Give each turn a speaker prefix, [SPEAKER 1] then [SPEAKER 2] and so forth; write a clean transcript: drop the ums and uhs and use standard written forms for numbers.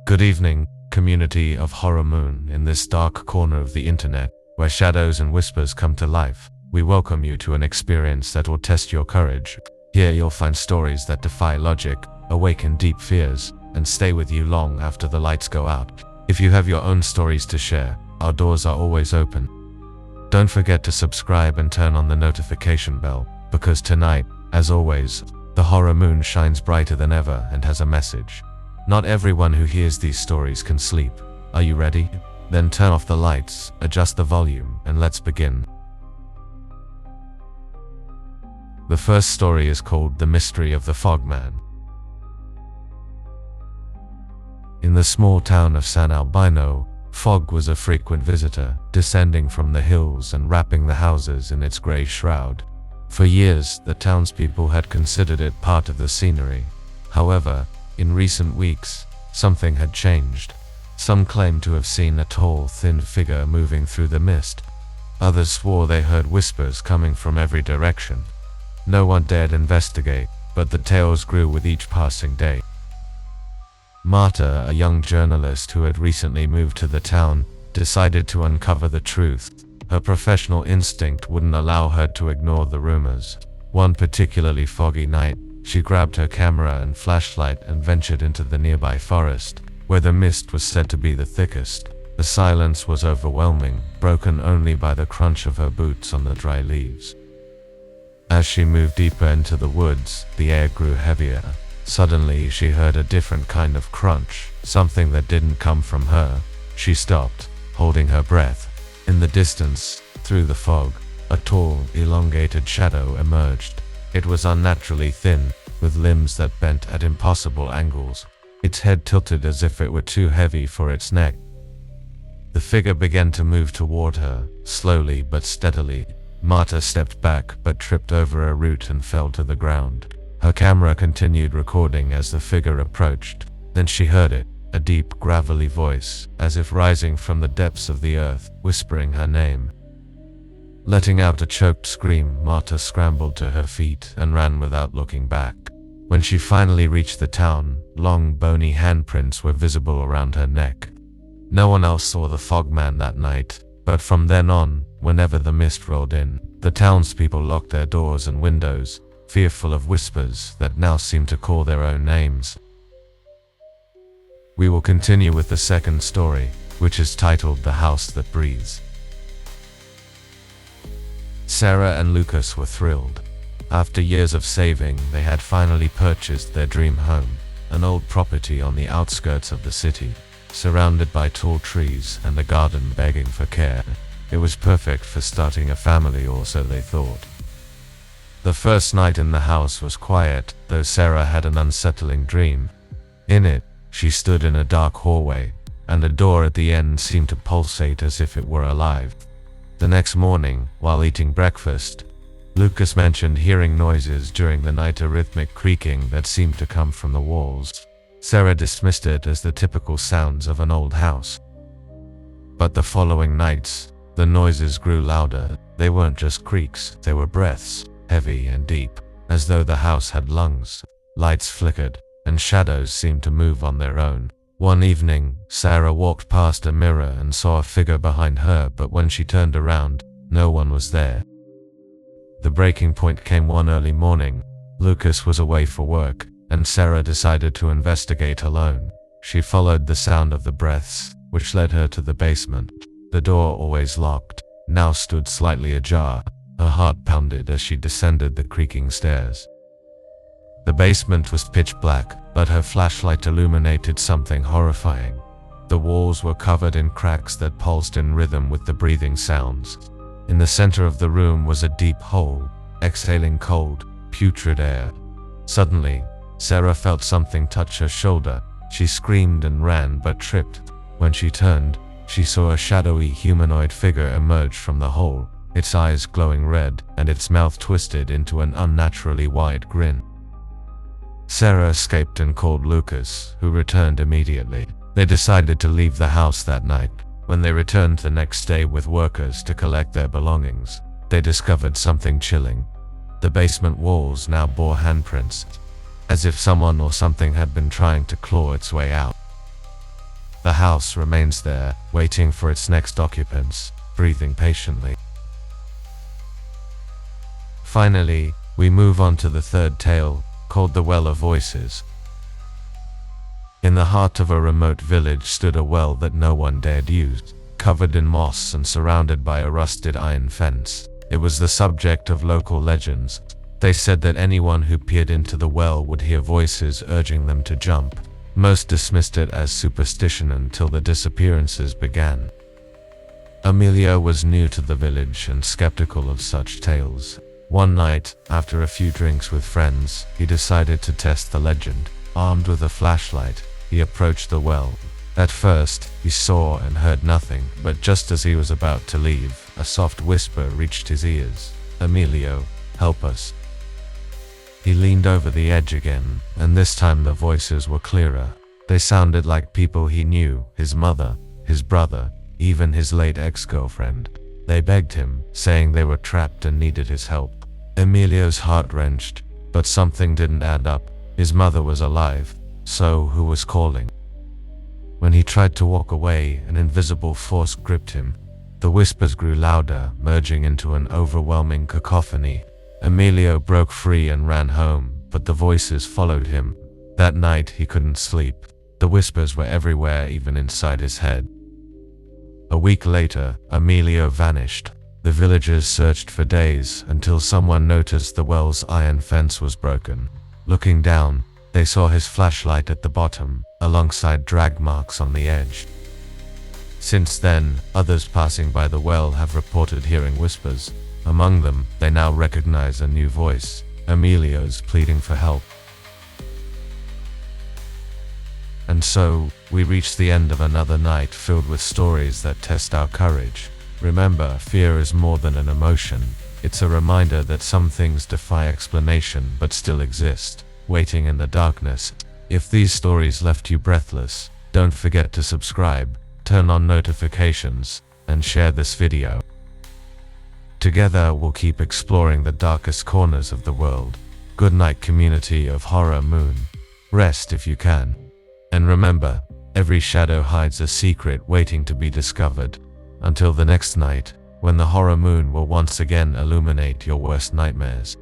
[SPEAKER 1] Good evening, community of Horror Moon. In this dark corner of the internet, where shadows and whispers come to life, we welcome you to an experience that will test your courage. Here you'll find stories that defy logic, awaken deep fears, and stay with you long after the lights go out. If you have your own stories to share, our doors are always open. Don't forget to subscribe and turn on the notification bell, because tonight, as always, the Horror Moon shines brighter than ever and has a message. Not everyone who hears these stories can sleep. Are you ready? Then turn off the lights, adjust the volume, and let's begin. The first story is called The Mystery of the Fogman. In the small town of San Albino, fog was a frequent visitor, descending from the hills and wrapping the houses in its grey shroud. For years, the townspeople had considered it part of the scenery. However, in recent weeks, something had changed. Some claimed to have seen a tall, thin figure moving through the mist. Others swore they heard whispers coming from every direction. No one dared investigate, but the tales grew with each passing day. Marta, a young journalist who had recently moved to the town, decided to uncover the truth. Her professional instinct wouldn't allow her to ignore the rumors. One particularly foggy night, she grabbed her camera and flashlight and ventured into the nearby forest, where the mist was said to be the thickest. The silence was overwhelming, broken only by the crunch of her boots on the dry leaves. As she moved deeper into the woods, the air grew heavier. Suddenly, she heard a different kind of crunch, something that didn't come from her. She stopped, holding her breath. In the distance, through the fog, a tall, elongated shadow emerged. It was unnaturally thin, with limbs that bent at impossible angles. Its head tilted as if it were too heavy for its neck. The figure began to move toward her, slowly but steadily. Marta stepped back but tripped over a root and fell to the ground. Her camera continued recording as the figure approached. Then she heard it, a deep, gravelly voice, as if rising from the depths of the earth, whispering her name. Letting out a choked scream, Marta scrambled to her feet and ran without looking back. When she finally reached the town, long, bony handprints were visible around her neck. No one else saw the Fogman that night, but from then on, whenever the mist rolled in, the townspeople locked their doors and windows, fearful of whispers that now seemed to call their own names. We will continue with the second story, which is titled The House That Breathes. Sarah and Lucas were thrilled. After years of saving, they had finally purchased their dream home, an old property on the outskirts of the city, surrounded by tall trees and a garden begging for care. It was perfect for starting a family, or so they thought. The first night in the house was quiet, though Sarah had an unsettling dream. In it, she stood in a dark hallway, and a door at the end seemed to pulsate as if it were alive. The next morning, while eating breakfast, Lucas mentioned hearing noises during the night, a rhythmic creaking that seemed to come from the walls. Sarah dismissed it as the typical sounds of an old house. But the following nights, the noises grew louder. They weren't just creaks, they were breaths, heavy and deep, as though the house had lungs. Lights flickered, and shadows seemed to move on their own. One evening, Sarah walked past a mirror and saw a figure behind her, but when she turned around, no one was there. The breaking point came one early morning. Lucas was away for work, and Sarah decided to investigate alone. She followed the sound of the breaths, which led her to the basement. The door, always locked, now stood slightly ajar. Her heart pounded as she descended the creaking stairs. The basement was pitch black, but her flashlight illuminated something horrifying. The walls were covered in cracks that pulsed in rhythm with the breathing sounds. In the center of the room was a deep hole, exhaling cold, putrid air. Suddenly, Sarah felt something touch her shoulder. She screamed and ran but tripped. When she turned, she saw a shadowy humanoid figure emerge from the hole, its eyes glowing red and its mouth twisted into an unnaturally wide grin. Sarah escaped and called Lucas, who returned immediately. They decided to leave the house that night. When they returned the next day with workers to collect their belongings, they discovered something chilling. The basement walls now bore handprints, as if someone or something had been trying to claw its way out. The house remains there, waiting for its next occupants, breathing patiently. Finally, we move on to the third tale, called The Well of Voices. In the heart of a remote village stood a well that no one dared use, covered in moss and surrounded by a rusted iron fence. It was the subject of local legends. They said that anyone who peered into the well would hear voices urging them to jump. Most dismissed it as superstition until the disappearances began. Emilio was new to the village and skeptical of such tales. One night, after a few drinks with friends, he decided to test the legend. Armed with a flashlight, he approached the well. At first, he saw and heard nothing, but just as he was about to leave, a soft whisper reached his ears. "Emilio, help us." He leaned over the edge again, and this time the voices were clearer. They sounded like people he knew, his mother, his brother, even his late ex-girlfriend. They begged him, saying they were trapped and needed his help. Emilio's heart wrenched, but something didn't add up. His mother was alive, so who was calling? When he tried to walk away, an invisible force gripped him. The whispers grew louder, merging into an overwhelming cacophony. Emilio broke free and ran home, but the voices followed him. That night he couldn't sleep. The whispers were everywhere, even inside his head. A week later, Emilio vanished. The villagers searched for days until someone noticed the well's iron fence was broken. Looking down, they saw his flashlight at the bottom, alongside drag marks on the edge. Since then, others passing by the well have reported hearing whispers. Among them, they now recognize a new voice, Emilio's, pleading for help. And so, we reach the end of another night filled with stories that test our courage. Remember, fear is more than an emotion. It's a reminder that some things defy explanation but still exist, waiting in the darkness. If these stories left you breathless, don't forget to subscribe, turn on notifications, and share this video. Together we'll keep exploring the darkest corners of the world. Good night, community of Horror Moon. Rest if you can. And remember, every shadow hides a secret waiting to be discovered. Until the next night, when the Horror Moon will once again illuminate your worst nightmares.